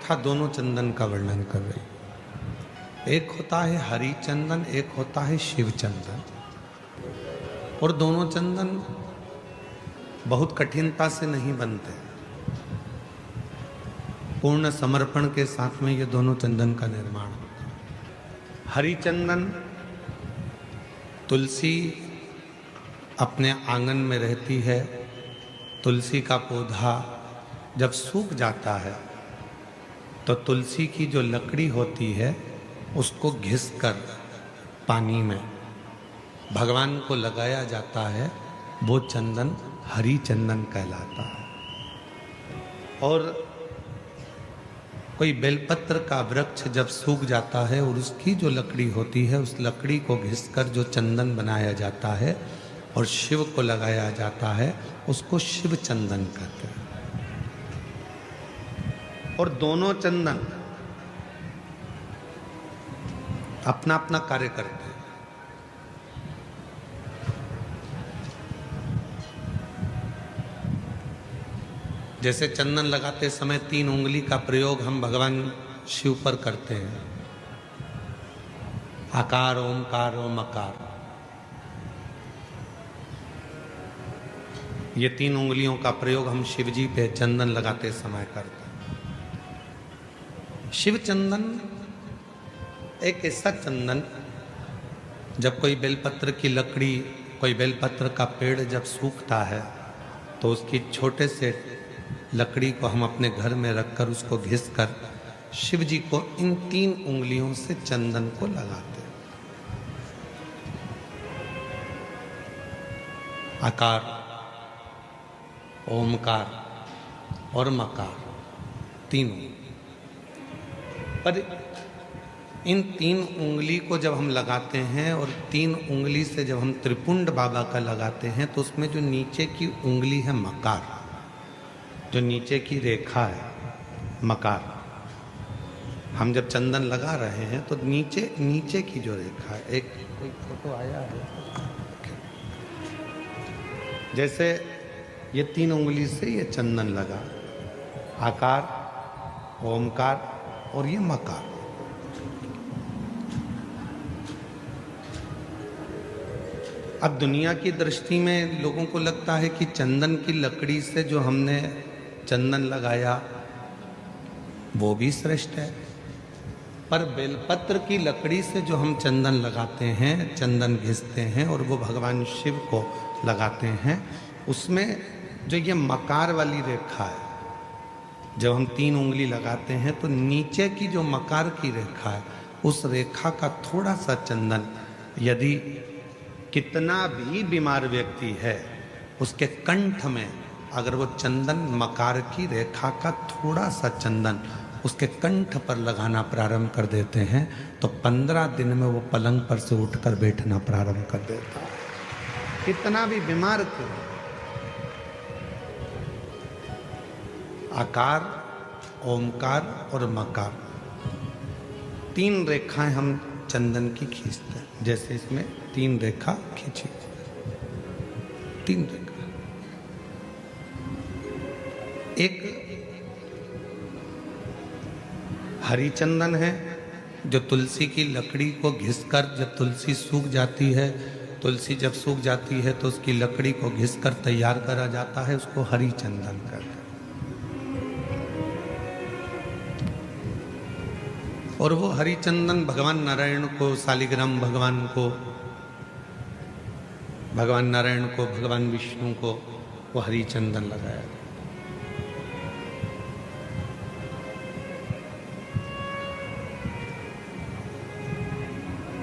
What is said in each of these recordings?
कथा दोनों चंदन का वर्णन कर रही है। एक होता है हरि चंदन, एक होता है शिव चंदन। और दोनों चंदन बहुत कठिनता से नहीं बनते। पूर्ण समर्पण के साथ में ये दोनों चंदन का निर्माण होता है। हरि चंदन तुलसी अपने आंगन में रहती है। तुलसी का पौधा जब सूख जाता है तो तुलसी की जो लकड़ी होती है उसको घिसकर पानी में भगवान को लगाया जाता है। वो चंदन हरि चंदन कहलाता है। और कोई बेलपत्र का वृक्ष जब सूख जाता है और उसकी जो लकड़ी होती है उस लकड़ी को घिसकर जो चंदन बनाया जाता है और शिव को लगाया जाता है उसको शिव चंदन कहते हैं। और दोनों चंदन अपना अपना कार्य करते हैं। जैसे चंदन लगाते समय 3 उंगली का प्रयोग हम भगवान शिव पर करते हैं। आकार, ओमकार, ओमकार, ये 3 उंगलियों का प्रयोग हम शिव जी पे चंदन लगाते समय करते हैं। शिव चंदन एक ऐसा चंदन, जब कोई बेलपत्र की लकड़ी, कोई बेलपत्र का पेड़ जब सूखता है तो उसकी छोटे से लकड़ी को हम अपने घर में रखकर उसको घिसकर शिव जी को इन 3 उंगलियों से चंदन को लगाते हैं। आकार, ओमकार और मकार, तीनों। पर इन 3 उंगली को जब हम लगाते हैं और 3 उंगली से जब हम त्रिपुंड बाबा का लगाते हैं तो उसमें जो नीचे की उंगली है मकार, जो नीचे की रेखा है मकार, हम जब चंदन लगा रहे हैं तो नीचे नीचे की जो रेखा है, एक कोई फोटो आया है, जैसे ये 3 उंगली से ये चंदन लगा, आकार, ओमकार और ये मकार। अब दुनिया की दृष्टि में लोगों को लगता है कि चंदन की लकड़ी से जो हमने चंदन लगाया वो भी श्रेष्ठ है, पर बेलपत्र की लकड़ी से जो हम चंदन लगाते हैं, चंदन घिसते हैं और वो भगवान शिव को लगाते हैं, उसमें जो ये मकार वाली रेखा है, जब हम 3 उंगली लगाते हैं तो नीचे की जो मकार की रेखा है उस रेखा का थोड़ा सा चंदन, यदि कितना भी बीमार व्यक्ति है उसके कंठ में अगर वो चंदन मकार की रेखा का थोड़ा सा चंदन उसके कंठ पर लगाना प्रारंभ कर देते हैं तो 15 दिन में वो पलंग पर से उठकर बैठना प्रारंभ कर देता है, कितना भी बीमार क्यों। आकार, ओमकार और मकार, 3 रेखाएं हम चंदन की खींचते हैं। जैसे इसमें 3 रेखा खींची, 3 रेखा। एक हरी चंदन है जो तुलसी की लकड़ी को घिसकर, जब तुलसी सूख जाती है, तुलसी जब सूख जाती है तो उसकी लकड़ी को घिसकर तैयार करा जाता है, उसको हरी चंदन कहते हैं। और वो हरि चंदन भगवान नारायण को, शालिग्राम भगवान को, भगवान नारायण को, भगवान विष्णु को वो हरि चंदन लगाया।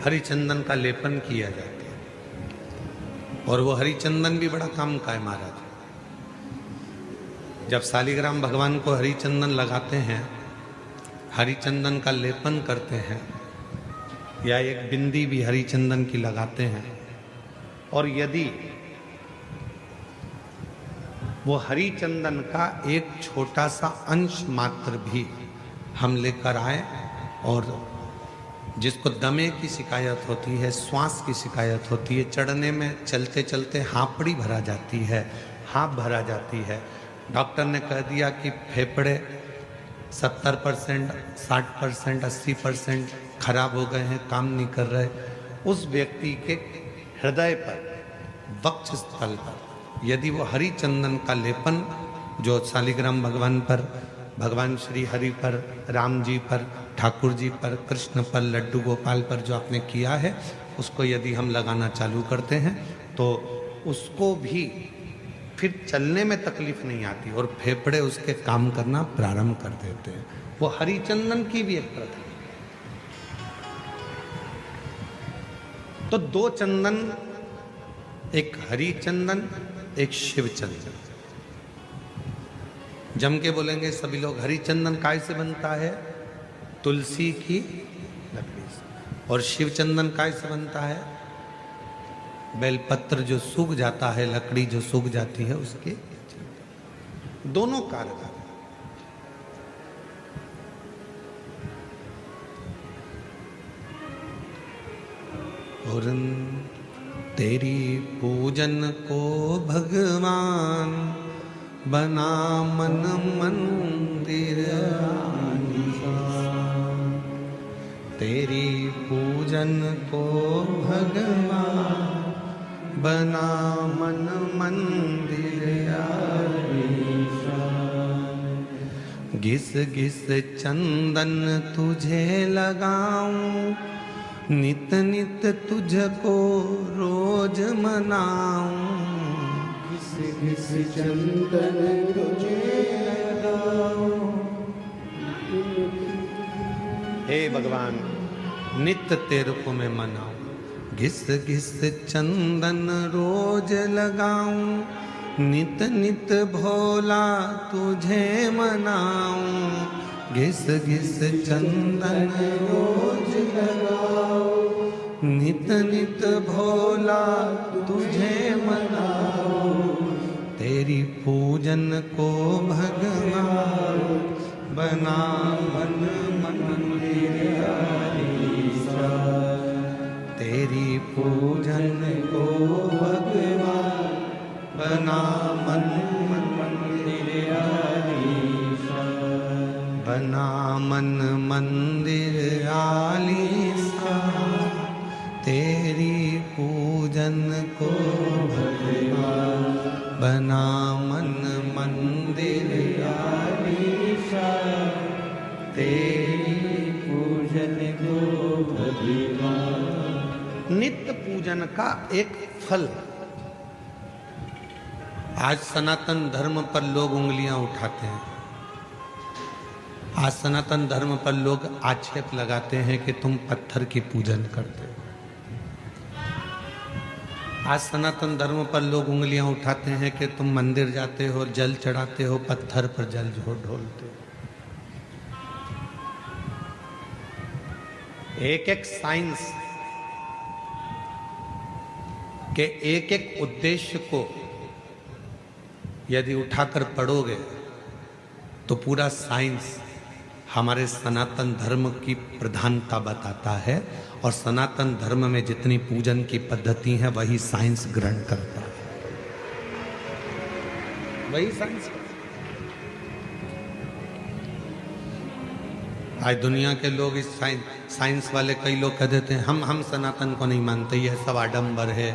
हरि चंदन का लेपन किया जाता है और वो हरि चंदन भी बड़ा काम का है महाराज। जब शालिग्राम भगवान को हरि चंदन लगाते हैं, हरि चंदन का लेपन करते हैं या एक बिंदी भी हरि चंदन की लगाते हैं, और यदि वो हरि चंदन का एक छोटा सा अंश मात्र भी हम लेकर आए, और जिसको दमे की शिकायत होती है, श्वास की शिकायत होती है, चढ़ने में चलते चलते हाँपड़ी भरा जाती है, हाँप भरा जाती है, डॉक्टर ने कह दिया कि फेफड़े 70%, 60%, 80% खराब हो गए हैं, काम नहीं कर रहे, उस व्यक्ति के हृदय पर, वक्षस्थल पर यदि वो हरि चंदन का लेपन जो शालिग्राम भगवान पर, भगवान श्री हरि पर, राम जी पर, ठाकुर जी पर, कृष्ण पर, लड्डू गोपाल पर जो आपने किया है, उसको यदि हम लगाना चालू करते हैं तो उसको भी फिर चलने में तकलीफ नहीं आती और फेफड़े उसके काम करना प्रारंभ कर देते हैं। वो हरिचंदन की भी एक प्रथा। तो दो चंदन, एक हरिचंदन, एक शिव चंदन। जम के बोलेंगे सभी लोग। हरिचंदन काय से बनता है? तुलसी की लकड़ी से। और शिव चंदन काय से बनता है? बेलपत्र जो सूख जाता है, लकड़ी जो सूख जाती है उसके। दोनों कारगर। और तेरी पूजन को भगवान बना मन मंदिर, तेरी पूजन को भगवान बना मन मंदिर, घिस घिस चंदन तुझे लगाऊं, नित नित तुझको रोज मनाऊं, घिस घिस चंदन तुझे लगाऊं। हे भगवान, नित्य तेरे को मैं मनाऊं, घिस घिस चंदन रोज लगाऊं, नित नित भोला तुझे मनाऊं, घिस घिस चंदन रोज लगाऊं, नित नित भोला तुझे मनाऊं, तेरी पूजन को भगवान बना मन मंदिर, तेरी पूजन को भगवान बना मन मंदिर, बना मन मंदिर आलीसा, तेरी पूजन को भगवान बना मन मंदिर आलीसा, तेरी पूजन को भगवान। नित्य पूजन का एक फल। आज सनातन धर्म पर लोग उंगलियां उठाते हैं। आज सनातन धर्म पर लोग आक्षेप लगाते हैं कि तुम पत्थर की पूजन करते हो। आज सनातन धर्म पर लोग उंगलियां उठाते हैं कि तुम मंदिर जाते हो, जल चढ़ाते हो, पत्थर पर जल ढोलते हो। एक एक साइंस के एक एक उद्देश्य को यदि उठाकर पढ़ोगे तो पूरा साइंस हमारे सनातन धर्म की प्रधानता बताता है, और सनातन धर्म में जितनी पूजन की पद्धति है वही साइंस ग्रहण करता है, वही साइंस। आज दुनिया के लोग इस साइंस वाले कई लोग कह देते हैं हम सनातन को नहीं मानते, ये सब आडंबर है,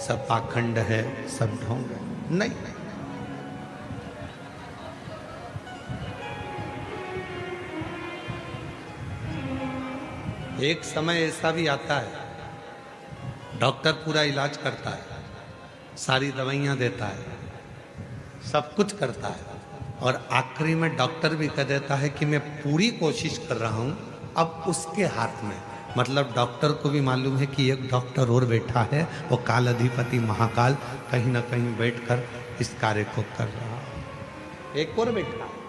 सब पाखंड है, सब ढोंग है। नहीं, एक समय ऐसा भी आता है, डॉक्टर पूरा इलाज करता है, सारी दवाइयां देता है, सब कुछ करता है, और आखिरी में डॉक्टर भी कह देता है कि मैं पूरी कोशिश कर रहा हूं, अब उसके हाथ में। मतलब डॉक्टर को भी मालूम है कि एक डॉक्टर और बैठा है, वो काल अधिपति महाकाल कहीं ना कहीं बैठकर इस कार्य को कर रहा है। एक और बैठा है।